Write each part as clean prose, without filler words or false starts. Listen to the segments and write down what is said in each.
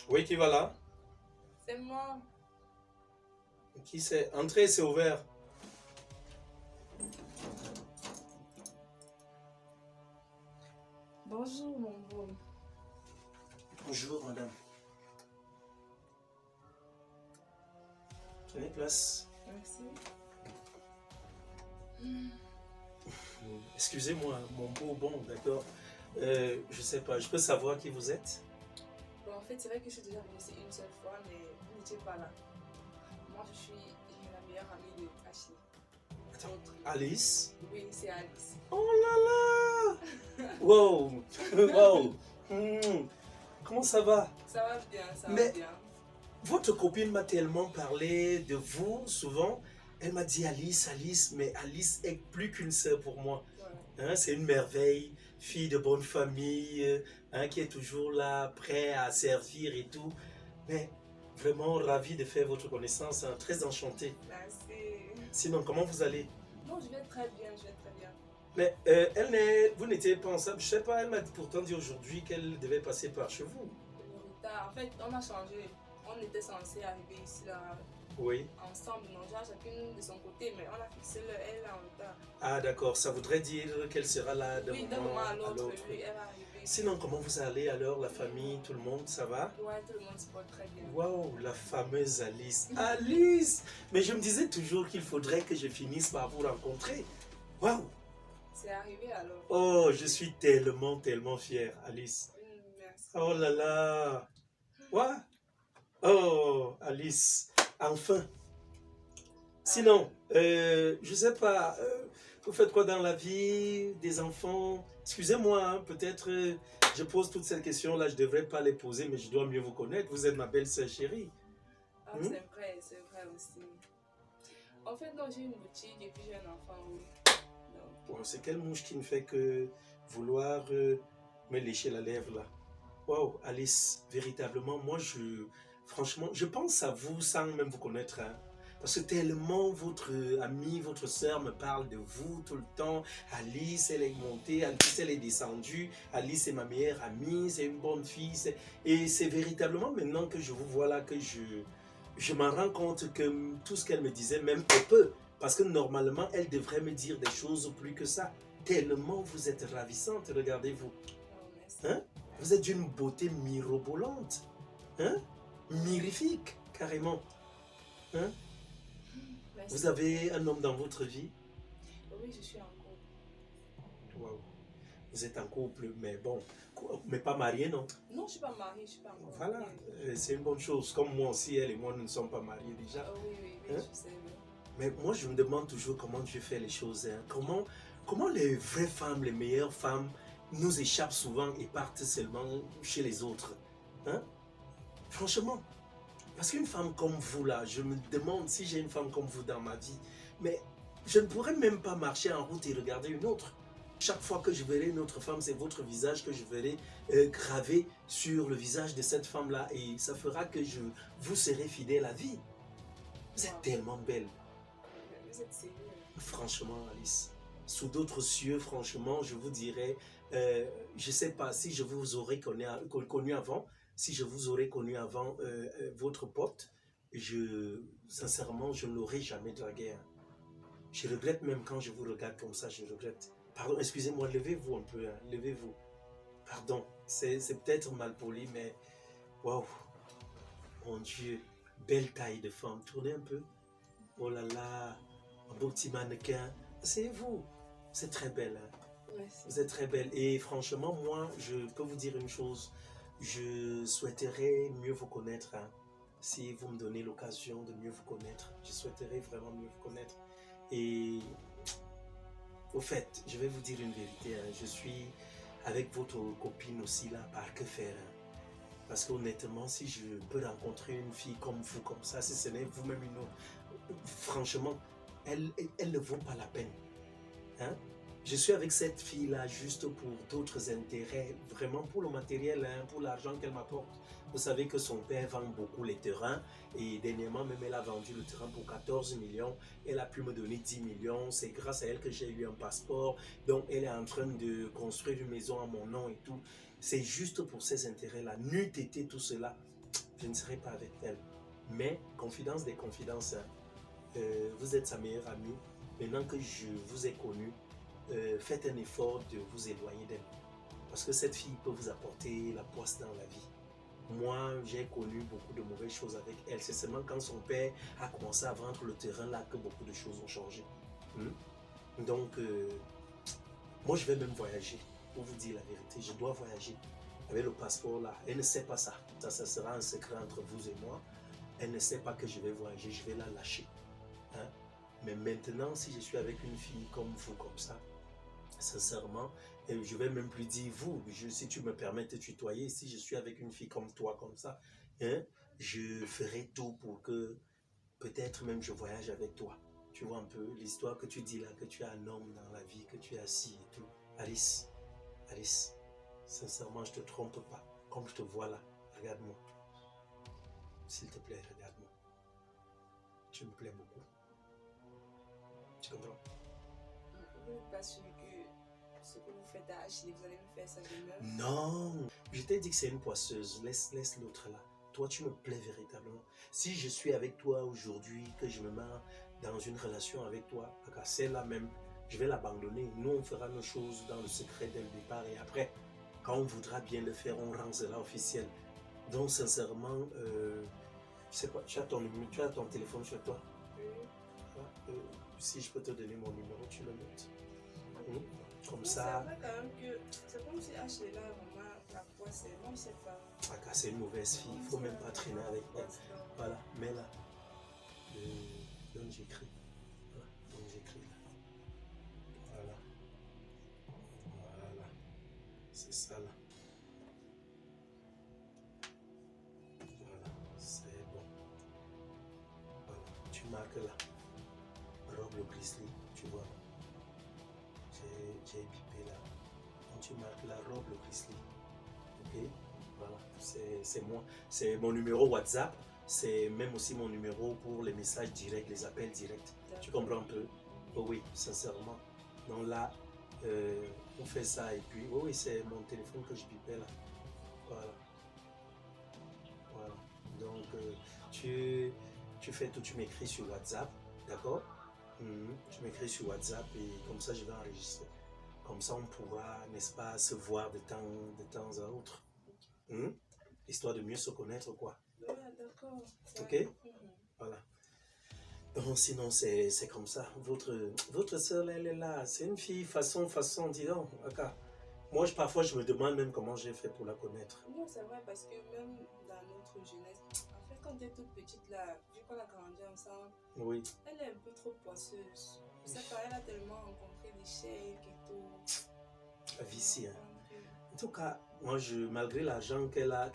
Oui, qui va là? C'est moi. Qui c'est? Entrez, c'est ouvert. Bonjour, mon beau. Bonjour, madame. Prenez place. Merci. Excusez-moi, mon beau, bon, d'accord. Je sais pas, je peux savoir qui vous êtes? Bon, en fait, c'est vrai que je suis déjà venue ici une seule fois, mais vous n'étiez pas là. Moi, je suis la meilleure amie de Ashley. Attends, Votre... Alice? Oui, c'est Alice. Oh là là! Wow! Wow! Hmm, comment ça va? Ça va bien, ça va Mais bien. votre copine m'a tellement parlé de vous, souvent. Elle m'a dit Alice, Alice, mais Alice est plus qu'une sœur pour moi. Ouais. Hein, c'est une merveille, fille de bonne famille, hein, qui est toujours là, prêt à servir et tout. Mais vraiment ravi de faire votre connaissance, hein, très enchanté. Merci. Sinon, comment vous allez? Non, je vais très bien, je vais très bien. Mais vous n'étiez pas ensemble, je sais pas, elle m'a pourtant dit aujourd'hui qu'elle devait passer par chez vous. Le retard, en fait, on a changé. On était censé arriver ici là, Oui. ensemble, non, genre chacune de son côté, mais on a fixé le elle en retard. Ah d'accord, ça voudrait dire qu'elle sera là d'un Oui, d'un moment moment à à l'autre, l'autre. oui, elle va arriver. Sinon, comment vous allez alors, la famille, tout le monde, ça va? Ouais, tout le monde se porte très bien. Waouh, la fameuse Alice. Alice! Mais je me disais toujours qu'il faudrait que je finisse par vous rencontrer. Waouh! C'est arrivé alors. Oh, je suis tellement, tellement fier, Alice. Merci. Oh là là! Quoi? Oh, Alice, enfin. Sinon, je sais pas, vous faites quoi dans la vie, des enfants? Excusez-moi, hein, peut-être je pose toutes ces questions-là, je devrais pas les poser, mais je dois mieux vous connaître. Vous êtes ma belle-sœur chérie. Ah, Hmm? c'est vrai aussi. En fait, non, j'ai une boutique et puis j'ai un enfant, oui. Donc, Wow, c'est quelle mouche qui ne fait que vouloir me lécher la lèvre là? Waouh, Alice, véritablement, franchement, je pense à vous sans même vous connaître, hein. Parce que tellement votre amie, votre sœur me parle de vous tout le temps. Alice, elle est montée, Alice, elle est descendue. Alice est ma meilleure amie, c'est une bonne fille. Et c'est véritablement maintenant que je vous vois là que je m'en rends compte que tout ce qu'elle me disait, même est peu. Parce que normalement, elle devrait me dire des choses plus que ça. Tellement vous êtes ravissante, regardez-vous. oh, merci. Hein? Vous êtes d'une beauté mirobolante. Hein? Mirifique, carrément. Hein? Merci Vous beaucoup. avez un homme dans votre vie. Oui, je suis en couple. Waouh. Vous êtes en couple, mais bon, mais pas marié, non? Non, je suis pas mariée, je suis pas encore Voilà, mariée. c'est une bonne chose. Comme moi aussi, elle et moi, nous ne sommes pas mariés déjà. Ah oui, oui, oui, Hein? je sais, oui. Mais moi, je me demande toujours comment Dieu fait les choses. Hein. Comment les vraies femmes, les meilleures femmes, nous échappent souvent et partent seulement chez les autres. Hein? Franchement. Parce qu'une femme comme vous, là, je me demande si j'ai une femme comme vous dans ma vie. Mais je ne pourrais même pas marcher en route et regarder une autre. Chaque fois que je verrai une autre femme, c'est votre visage que je verrai gravé sur le visage de cette femme-là. Et ça fera que je vous serai fidèle à vie. Vous êtes Wow. tellement belle. Vous êtes sérieux? Franchement, Alice. Sous d'autres cieux, franchement, je vous dirais, je ne sais pas si je vous aurais connu avant, si je vous aurais connu avant votre pote, sincèrement, je ne l'aurais jamais dragué. Hein. Je regrette même quand je vous regarde comme ça, je regrette. Pardon, excusez-moi, levez-vous un peu, hein, levez-vous. Pardon, c'est peut-être mal poli, mais waouh, mon Dieu, belle taille de femme. Tournez un peu. Oh là là, un beau petit mannequin. C'est vous. C'est très belle. Hein. Merci. Vous êtes très belle. Et franchement, moi, je peux vous dire une chose. Je souhaiterais mieux vous connaître. Hein. Si vous me donnez l'occasion de mieux vous connaître, je souhaiterais vraiment mieux vous connaître. Et au fait, je vais vous dire une vérité. Hein. Je suis avec votre copine aussi là, par que faire. Hein. Parce qu'honnêtement, si je peux rencontrer une fille comme vous, comme ça, si ce n'est vous-même une autre, franchement, elle ne vaut pas la peine. Hein? Je suis avec cette fille-là juste pour d'autres intérêts, vraiment pour le matériel, hein, pour l'argent qu'elle m'apporte. Vous savez que son père vend beaucoup les terrains et dernièrement même elle a vendu le terrain pour 14 millions. Elle a pu me donner 10 millions. C'est grâce à elle que j'ai eu un passeport. Donc elle est en train de construire une maison à mon nom et tout. C'est juste pour ces intérêts-là. N'eût été tout cela, je ne serai pas avec elle. Mais, confidence des confidences, hein, vous êtes sa meilleure amie. Maintenant que je vous ai connu, faites un effort de vous éloigner d'elle. Parce que cette fille peut vous apporter la poisse dans la vie. Moi, j'ai connu beaucoup de mauvaises choses avec elle. C'est seulement quand son père a commencé à vendre le terrain là que beaucoup de choses ont changé. Donc, moi, je vais même voyager. Pour vous dire la vérité, je dois voyager. Avec le passeport là, elle ne sait pas ça. Ça sera un secret entre vous et moi. Elle ne sait pas que je vais voyager, je vais la lâcher. Hein? Mais maintenant, si je suis avec une fille comme vous, comme ça, sincèrement, et je vais même plus dire vous, si tu me permets de te tutoyer, si je suis avec une fille comme toi, comme ça, hein, je ferai tout pour que peut-être même je voyage avec toi. Tu vois un peu l'histoire que tu dis là, que tu as un homme dans la vie, que tu es assis et tout. Alice, sincèrement, je ne te trompe pas. Comme je te vois là, regarde-moi. S'il te plaît, regarde-moi. Tu me plais beaucoup. Tu comprends? Vous n'êtes pas sûr que ce que vous faites à Ashley, vous allez me faire ça de même? Non, je t'ai dit que c'est une poisseuse. Laisse l'autre là. Toi, tu me plais véritablement. Si je suis avec toi aujourd'hui, que je me mets dans une relation avec toi, celle-là même, je vais l'abandonner. Nous, on fera nos choses dans le secret dès le départ. Et après, quand on voudra bien le faire, on rend cela officiel. Donc, sincèrement, je sais pas, tu as ton téléphone sur toi? Oui. Si je peux te donner mon numéro, tu le notes. Comme Non, ça. C'est vrai quand même que c'est comme si Ashley là, vraiment, la poisse, moi je sais pas. C'est une mauvaise fille, il ne faut même pas traîner avec elle. Voilà, mets là. Donc j'écris. Voilà, donc j'écris là. Voilà. Voilà. C'est ça là. Voilà, c'est bon. Voilà, tu marques là. Robe le Grizzly, tu vois. J'ai bipé là. Donc tu marques la robe le Grizzly. Ok? Voilà, c'est moi. C'est mon numéro WhatsApp. C'est même aussi mon numéro pour les messages directs, les appels directs. Tu comprends un peu? Oh oui, sincèrement. Donc là, on fait ça et puis, oh oui, c'est mon téléphone que je bipais là. Voilà. Voilà. Donc, tu fais tout, tu m'écris sur WhatsApp, d'accord? Tu m'écris sur WhatsApp et comme ça, je vais enregistrer. Comme ça, on pourra, n'est-ce pas, se voir de temps à autre. Histoire de mieux se connaître, quoi. Ouais, d'accord. Ok? Voilà. Donc, sinon, c'est comme ça. Votre soeur, elle est là. C'est une fille façon, dis donc. Okay. Moi, parfois, je me demande même comment j'ai fait pour la connaître. Non, c'est vrai, parce que même dans notre jeunesse, en fait, quand tu es toute petite, là, vu qu'on a grandi ensemble, oui. Elle est un peu trop poisseuse. Je sais pas, elle a tellement rencontré des chèques et tout. La vie ici, hein. En tout cas, moi, malgré l'argent qu'elle a,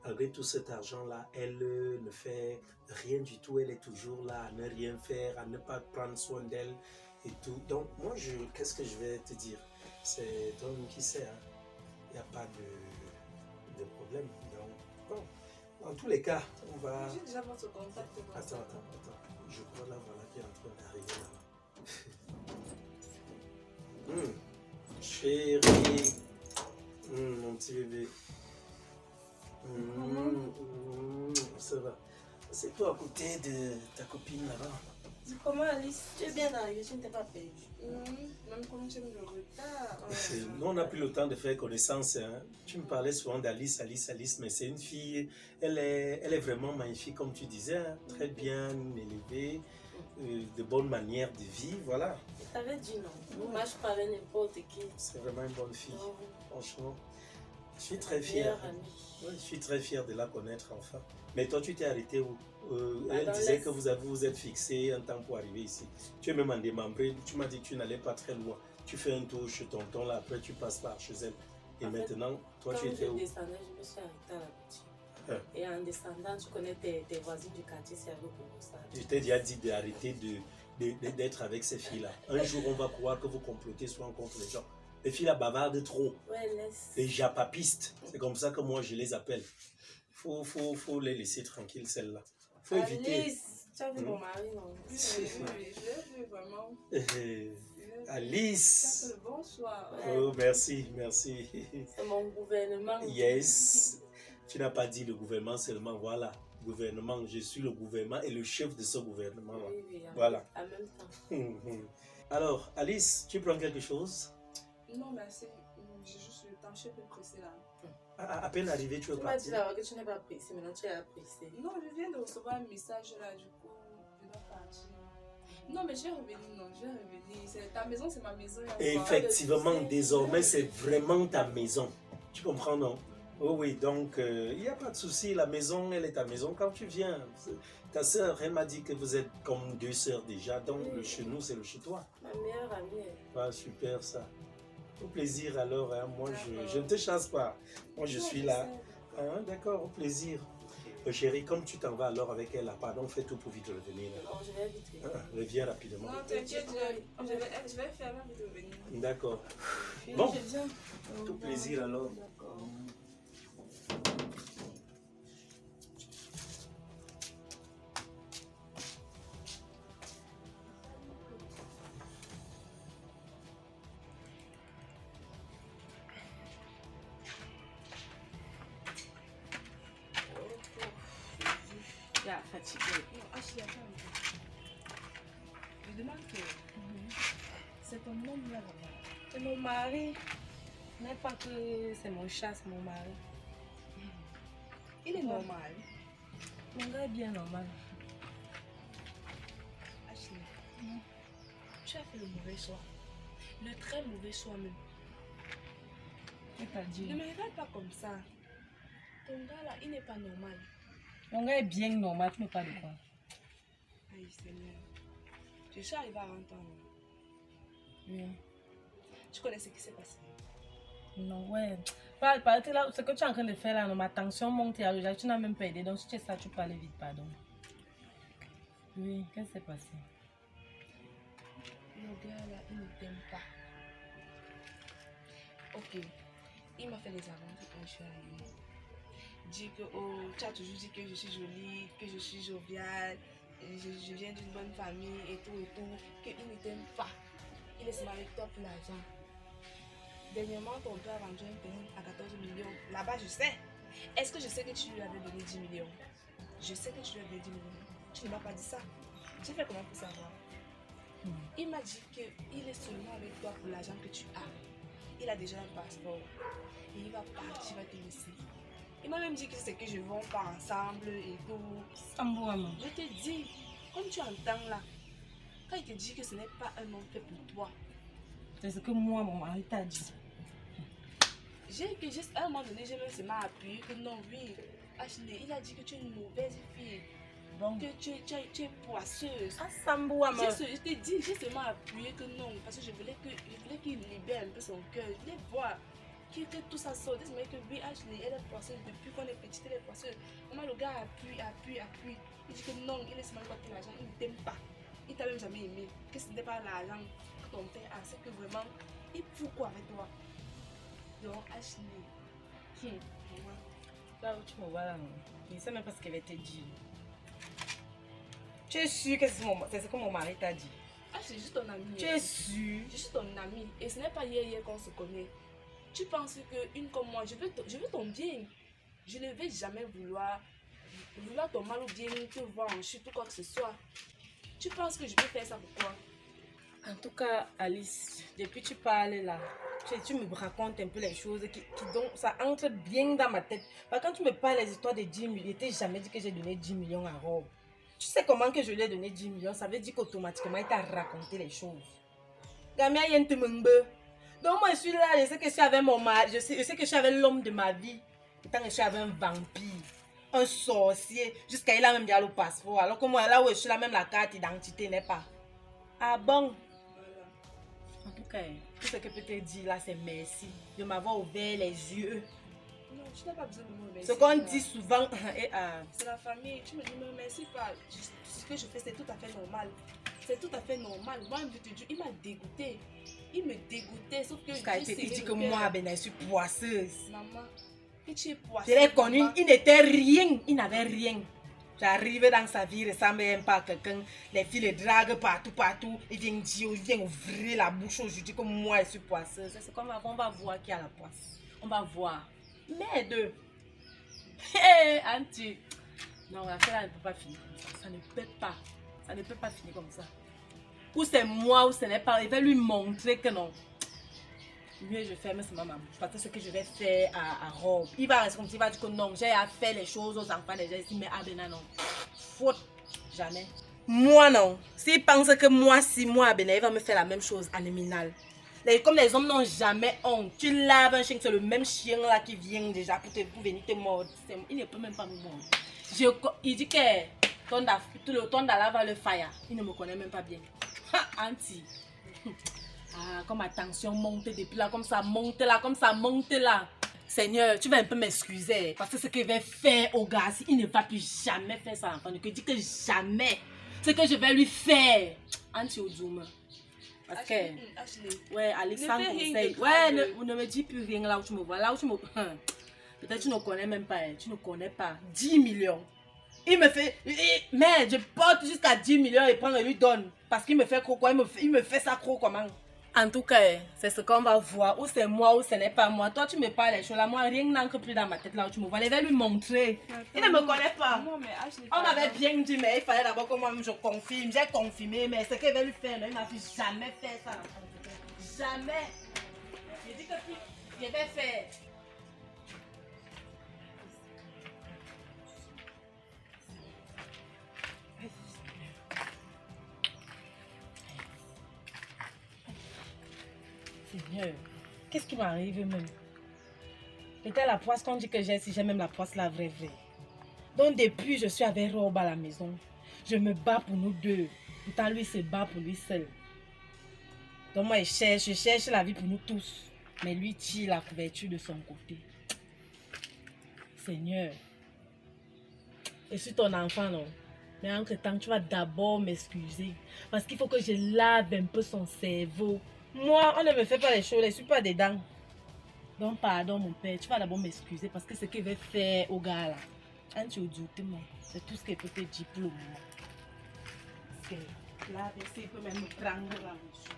malgré tout cet argent-là, elle ne fait rien du tout. Elle est toujours là à ne rien faire, à ne pas prendre soin d'elle et tout. Donc, moi, qu'est-ce que je vais te dire? C'est toi-même qui sais, hein. Il n'y a pas de problème. Donc, bon, dans tous les cas, on va... J'ai déjà votre contact. Attends. Je crois là, voilà, qui est en train d'arriver là. Chérie. Mon petit bébé. Ça va. C'est toi à côté de ta copine là-bas. Comment Alice? Tu es bien arrivée, tu ne t'es pas perdue. Même comme tu me le retard. Nous, on n'a plus le temps de faire connaissance. Hein. Tu me parlais souvent d'Alice, mais c'est une fille, elle est vraiment magnifique, comme tu disais, hein. Très bien élevée, de bonnes manières de vie, voilà. Je t'avais dit non. Moi, je parlais n'importe qui. C'est vraiment une bonne fille, franchement. Je suis très fier. Ouais, je suis très fier de la connaître enfin. Mais toi, tu t'es arrêté où? Elle disait que vous êtes fixé un temps pour arriver ici. Tu es même en démembré. Tu m'as dit que tu n'allais pas très loin. Tu fais un tour chez tonton là, après tu passes par chez elle. Et en maintenant, toi, tu étais où? Quand je descendais, je me suis arrêtée à la boutique. Et en descendant, tu connais tes voisins du quartier, c'est avec ça. Je t'ai déjà dit d'arrêter d'être avec ces filles-là. Un jour, on va croire que vous complotez soit contre les gens. Les filles là bavardent trop. Ouais, laisse. Les japapistes. C'est comme ça que moi je les appelle. Faut les laisser tranquilles, celles-là. Faut éviter. Alice, tu as vu mon mari, non? Oui, je l'ai vu vraiment. Alice. C'est le bon choix. Oh, merci. C'est mon gouvernement. Yes. Tu n'as pas dit le gouvernement seulement, voilà. Gouvernement, je suis le gouvernement et le chef de ce gouvernement. Oui, voilà. En même temps. Alors, Alice, tu prends quelque chose? Non, merci. J'ai juste le temps, je suis un peu pressée là. À peine arrivé, tu veux Tu m'as partir? dit d'abord que tu n'es pas pressée, maintenant tu es pressée. Non, je viens de recevoir un message là, du coup, je dois partir. Non, mais je vais revenir, je vais revenir. Ta maison, c'est ma maison. Effectivement, désormais, c'est vraiment ta maison. Tu comprends, non? Oh oui, donc il n'y a pas de souci, la maison, elle est ta maison quand tu viens. Ta soeur, elle m'a dit que vous êtes comme deux sœurs déjà, donc le chez nous, c'est le chez toi. Ma meilleure amie. Ah, super ça. Au plaisir alors, hein. Moi je ne te chasse pas. Moi je suis là. Ah, d'accord, au plaisir. Chérie, comme tu t'en vas alors avec elle, là, pardon, fais tout pour vite revenir. Non, je vais vite. Reviens rapidement. Non, t'inquiète, je vais faire avant de revenir. D'accord. Bon, tout plaisir alors. Fatiguée. Ashley, attends. Je demande que c'est ton nom là. C'est mon mari. N'est pas que c'est mon chat, c'est mon mari. Il est normal. Mon gars est bien normal. Ashley, tu as fait le mauvais choix. Le très mauvais choix même. C'est-à-dire? Ne me regarde pas comme ça. Ton gars là, il n'est pas normal. Mon gars est bien normal, tu me parles de quoi? Aïe Seigneur. Je suis arrivée à 20 ans. Oui. Tu connais ce qui s'est passé? Non, ouais. Ce que tu es en train de faire là, non, ma tension monte et déjà, tu n'as même pas aidé. Donc si tu es ça, tu parles vite, pardon. Oui, qu'est-ce qui s'est passé? Le gars là, il ne t'aime pas. Ok. Il m'a fait des avances quand je suis arrivée. Dit que tu as toujours dit que je suis jolie, que je suis joviale, je viens d'une bonne famille et tout, qu'il ne t'aime pas. Il est avec toi pour l'argent. Dernièrement, ton père a vendu un terrain à 14 millions. Là-bas, je sais. Est-ce que je sais que tu lui avais donné 10 millions? Je sais que tu lui avais donné 10 millions. Tu ne m'as pas dit ça. J'ai fait comment pour savoir? Il m'a dit qu'il est seulement avec toi pour l'argent que tu as. Il a déjà un passeport. Et il va partir, il va te laisser. Il m'a même dit que c'est que je ne vends pas ensemble et tout. Je te dis, comme tu entends là, quand il te dit que ce n'est pas un homme fait pour toi. C'est ce que moi, mon mari t'a dit. À un moment donné, j'ai même m'a appuyé que non, oui, Ashley, il a dit que tu es une mauvaise fille. Bon. Que tu es poisseuse. Je t'ai dit, j'ai seulement appuyé que non, parce que je voulais qu'il libère un peu son cœur. Je voulais voir que tout ça sorte. C'est que oui, Ashley, elle est poisseuse depuis qu'on est petite, elle est poisseuse. Comment le gars appuie. Il dit que non, il est seulement pour l'argent, il ne t'aime pas. Il t'a même jamais aimé. Que ce n'était pas l'argent que ton père a, c'est que vraiment, il fout quoi avec toi. Donc, Ashley, là où tu me vois là, je ne sais même pas ce qu'elle va te dire. Tu es sûre que c'est ce que mon mari t'a dit? Ah, c'est juste ton ami. Tu es sûre? Je suis ton ami. Et ce n'est pas hier qu'on se connaît. Tu penses qu'une comme moi, je veux ton bien. Je ne vais jamais vouloir ton mal ou bien te voir en chute ou quoi que ce soit. Tu penses que je vais faire ça pour quoi? En tout cas, Alice, depuis que tu parles là, tu me racontes un peu les choses donc ça entre bien dans ma tête. Parce que quand tu me parles des histoires de 10 millions, je t'ai jamais dit que j'ai donné 10 millions à Rob. Tu sais comment que je lui ai donné 10 millions? Ça veut dire qu'automatiquement, il t'a raconté les choses. Gamia Yentemengbe. Donc moi, je suis là, je sais que je suis avec mon mari, je sais que je suis avec l'homme de ma vie. Pourtant, je suis avec un vampire, un sorcier, jusqu'à il a même déjà le passeport. Alors que moi, là où je suis là, même la carte d'identité n'est pas. Ah bon? En tout cas, tout ce que je peux te dire là, c'est merci de m'avoir ouvert les yeux. Non, tu n'as pas besoin de me remercier. Ce qu'on dit souvent, c'est la famille. Tu me dis, me remercie pas. Ce que je fais, c'est tout à fait normal. C'est tout à fait normal. Moi, je te dis, il m'a dégoûté. Il me dégoûtait. Sauf que il dit que moi, je suis poisseuse. Maman, que tu es poisseuse. Je l'ai connu, il n'était rien. Il n'avait rien. J'arrive dans sa vie, il ressemble même pas à quelqu'un. Les filles le draguent partout. Ils viennent dire, ils viennent ouvrir la bouche. Je dis que moi, je suis poisseuse. C'est comme on va voir qui a la poisse. On va voir. Mais deux. Hé, Anti. Non, l'affaire là ne peut pas finir comme ça. Ça ne peut pas. Ça ne peut pas finir comme ça. Ou c'est moi ou ce n'est pas. Il va lui montrer que non. Mieux je ferme c'est ma maman. Parce que ce que je vais faire à Rob. Il va rester comme s'il va dire que non, j'ai à faire les choses aux enfants déjà ici. Mais Abena non. Faute. Jamais. Moi non. S'il pense que moi, si moi Abena, il va me faire la même chose en éminal. Comme les hommes n'ont jamais honte. Tu laves un chien, c'est le même chien là qui vient déjà pour venir te mordre. Il ne peut même pas me mordre. Il dit que le Tondala va le faire. Il ne me connaît même pas bien. Ha, Anti. Ah, comme ma tension monte depuis là, comme ça monte là, comme ça monte là. Seigneur, tu vas un peu m'excuser. Parce que ce qu'il va faire au gars, il ne va plus jamais faire ça à l'enfant. Il dit que jamais. Ce que je vais lui faire. Anti Odoum. Parce que, ouais, Alexandre conseille. Ouais, ne me dis plus rien là où tu me vois. Là où tu me. Peut-être tu ne connais même pas. Tu ne connais pas. 10 millions. Il me fait. Mais je porte jusqu'à 10 millions et prend et lui donne. Parce qu'il me fait trop quoi. Il me fait ça trop comment. En tout cas, c'est ce qu'on va voir. Ou c'est moi ou ce n'est pas moi. Toi, tu me parles les choses là. Moi, rien n'entre plus dans ma tête là où tu me vois. Je vais lui montrer. Il ne me connaît pas. Non, mais Ashley, On m'avait bien dit, mais il fallait d'abord que moi-même je confirme. J'ai confirmé, mais ce qu'il va lui faire, il n'a jamais fait ça. Jamais. Il dit que il va faire. Seigneur, qu'est-ce qui m'arrive même? Peut-être la poisse qu'on dit que j'ai, si j'ai même la poisse la vraie. Donc depuis, je suis avec Rob à la maison. Je me bats pour nous deux. Pourtant, lui se bat pour lui seul. Donc moi, je cherche la vie pour nous tous. Mais lui tire la couverture de son côté. Seigneur, je suis ton enfant, non? Mais entre-temps, tu vas d'abord m'excuser. Parce qu'il faut que je lave un peu son cerveau. Moi, on ne me fait pas les choses, je ne suis pas dedans. Donc, pardon, mon père, tu vas d'abord m'excuser parce que ce qu'il veut faire au gars là, c'est tout ce qu'il peut te dire pour le moment. Parce que là, il peut même me prendre la mesure.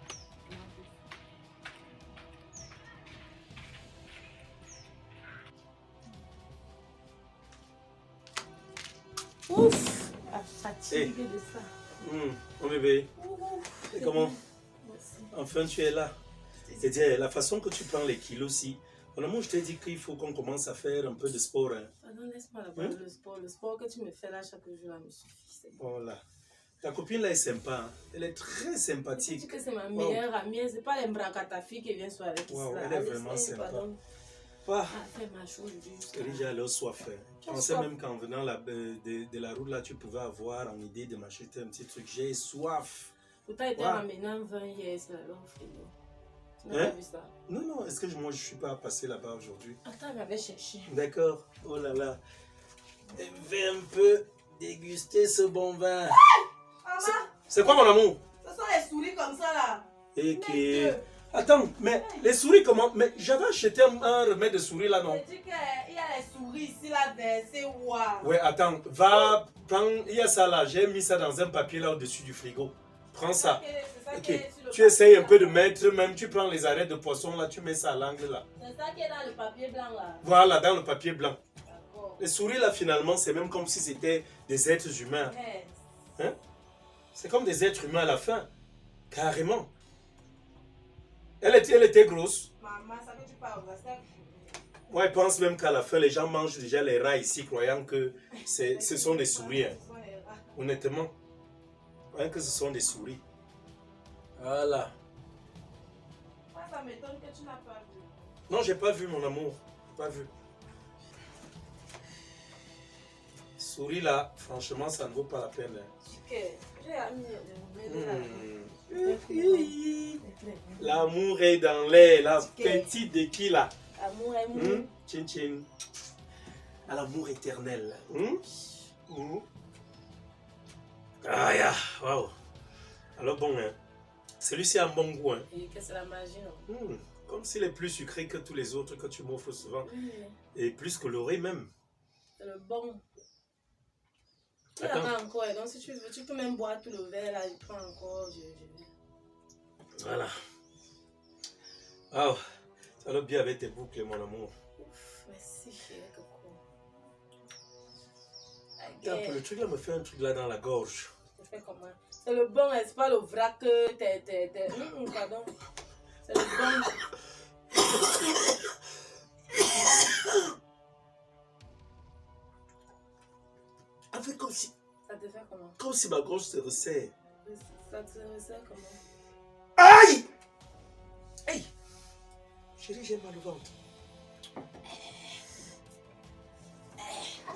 Ouf, la fatigue de ça. Mon bébé, et comment? Merci. Enfin, tu es là. Et la façon que tu prends les kilos aussi. Moi, je t'ai dit qu'il faut qu'on commence à faire un peu de sport. Hein. Ah non, laisse-moi là-bas le sport. Le sport que tu me fais là chaque jour là me suffit. Voilà. Ta copine là est sympa. Hein. Elle est très sympathique. Tu dis que c'est ma meilleure amie. C'est pas l'embracatafi qui vient sur avec ici. Elle est vraiment sympa. Fais ma chose juste. J'ai alors soif. Je pensais même qu'en venant de la route là, tu pouvais avoir en idée de m'acheter un petit truc. J'ai soif. Pourtant, il était ramenant 20 hier, c'est la longue frigo. Tu n'as pas vu ça? Non, est-ce que moi je suis pas passé là-bas aujourd'hui? Attends, il m'avait cherché. D'accord. Oh là là. Je vais un peu déguster ce bon vin. C'est quoi mon amour? Ce sont les souris comme ça là. Et qui... Attends, mais les souris comment? Mais j'avais acheté un remède de souris là, non? Je dis qu'il y a les souris ici là, c'est waouh. Ouais, attends, va prendre, il y a ça là, j'ai mis ça dans un papier là au-dessus du frigo. Prends ça. Ok, tu essayes un peu de mettre, même tu prends les arêtes de poisson là, tu mets ça à l'angle là. C'est ça qui est dans le papier blanc là. Voilà, dans le papier blanc. Les souris là finalement, c'est même comme si c'était des êtres humains. Hein? C'est comme des êtres humains à la fin. Carrément. Elle était grosse. Maman, ça que tu parles, Moi, je pense même qu'à la fin, les gens mangent déjà les rats ici, croyant que ce sont des souris. Hein. Honnêtement. Croyant que ce sont des souris. Voilà. Moi, ça m'étonne que tu n'as pas vu. Non, j'ai pas vu, mon amour. Pas vu. Souris là, franchement, ça ne vaut pas la peine. L'amour est dans l'air, la petite de qui là? Amour, amour. Tchin tchin. À l'amour éternel. Ah ya, waouh. Alors bon, hein. Celui-ci a un bon goût. Hein. Et que c'est la magie, non? Comme s'il est plus sucré que tous les autres que tu m'offres souvent. Et plus coloré même. C'est le bon. Il y en a encore. Donc si tu veux, tu peux même boire tout le verre là. Je prends encore. Voilà. Waouh. Ça va bien avec tes boucles, mon amour. Ouf, merci, chérie Coco. Attends, un peu, le truc là me fait un truc là dans la gorge. Tu fais comment? C'est le bon, c'est pas le vrac que t'es. Pardon. C'est le bon. En fait, comme si Ça te fait comment? Comme si ma gorge se resserre. Ça te resserre comment? Aïe! Aïe! Chérie, j'ai mal au ventre.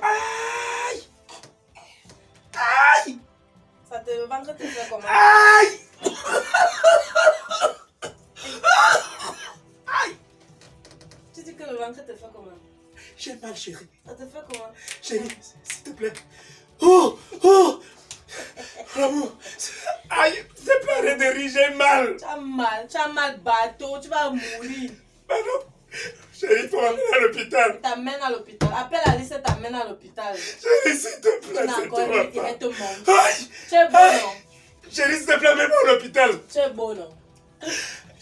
Aïe! Aïe! Ça te, le ventre te fait comment? Aïe! Aïe! Tu dis que le ventre te fait comment? J'ai mal, chérie. Ça te fait comment? Chérie, s'il te plaît. Oh! Oh! L'amour! Aïe! S'il te plaît, arrête de rire, j'ai mal. Tu as mal bateau, tu vas mourir. Mais non! Chérie, il faut m'amener à l'hôpital. T'amène à l'hôpital. Appelle Alice et t'amène à l'hôpital. Chérie, s'il te Tu plaît, n'as c'est encore toi. rien, il va te manquer. Aïe! Tu es beau, Aïe! non? Chérie, s'il te plaît, mets-moi à l'hôpital. Tu es beau, non?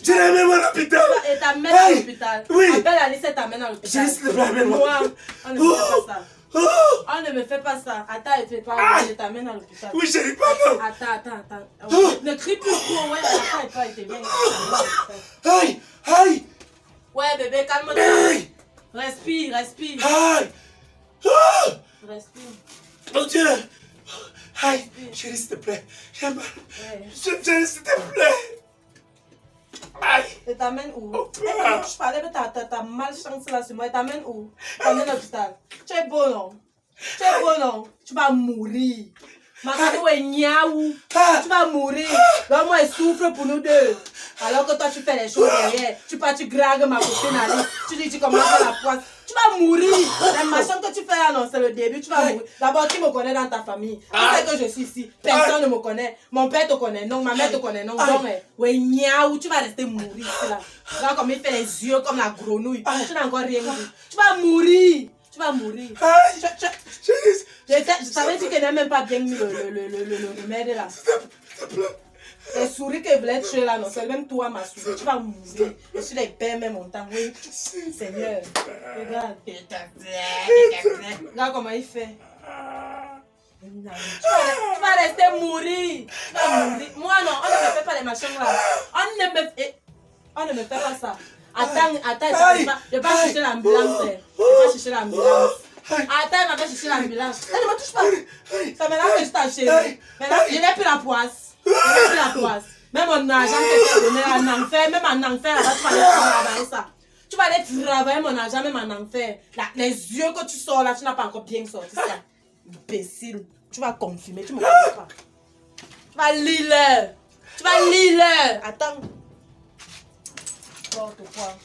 Chérie, mets-moi à l'hôpital. Et t'amène à Aïe! l'hôpital. Oui. Appelle Alice et t'amène à l'hôpital. Chérie, s'il te plaît, mets-moi. Moi, on ne me fait pas ça. Oh! On ne me fait pas ça. Attends, et fais pas, je t'amène à l'hôpital. Oui, chérie, pardon. Attends. Ouais, ne crie plus trop, ouais. Attends, et toi, il te vient. Aïe! Aïe! Ouais, bébé, calme-toi. Aïe! Respire. Aïe! Ah! Respire. Mon Dieu! Aïe! Chérie, s'il te plaît, j'ai mal. Ouais. Chérie, s'il te plaît. Aïe! Et t'amènes où? Oh, Eh, peur. je parlais de ta malchance là sur moi. Et t'amènes où? T'amènes à l'hôpital. Tu es beau, non? Tu vas mourir. Ma cadeau est niaou. Tu vas mourir. Donc moi, elle souffre pour nous deux. Alors que toi, tu fais les choses derrière. Tu gragues ma copine Alice. Tu commences à la poisse. Tu vas mourir. La machin que tu fais là, non, c'est le début. Tu vas mourir. D'abord, qui me connaît dans ta famille? Tu sais que je suis ici. Personne ne me connaît. Mon père te connaît, non. Ma mère te connaît, non. Donc, ouais, niaou, tu vas rester mourir ici là. Regarde comme il fait les yeux comme la grenouille. Tu n'as encore rien vu. Tu vas mourir. Aïe! Chérie, Je savais dire qu'elle n'a même pas bien mis le remède là. s'il te plaît. Les souris que voulait tuer là, non, c'est même toi ma souris. Tu vas mourir. Je suis les pères même en temps. Oui, Seigneur. Regarde. Regarde comment il fait. Tu vas rester mourir. Tu vas mourir. Moi non, on ne me fait pas les machins là. On ne me fait pas ça. Attends, je vais pas chercher l'ambulance. Attends, il va chercher l'ambulance. Ne me touche pas. C'est maintenant que je t'achète. Maintenant, je n'ai plus la poisse. Même en argent que tu as donné en enfer, même en enfer, là, tu vas aller travailler ça. Tu vas aller travailler mon argent, même en enfer. Là, les yeux que tu sors là, tu n'as pas encore bien sorti ça. Imbécile. Tu vas confirmer, tu me connais pas. Tu vas lire. Attends. N'importe quoi.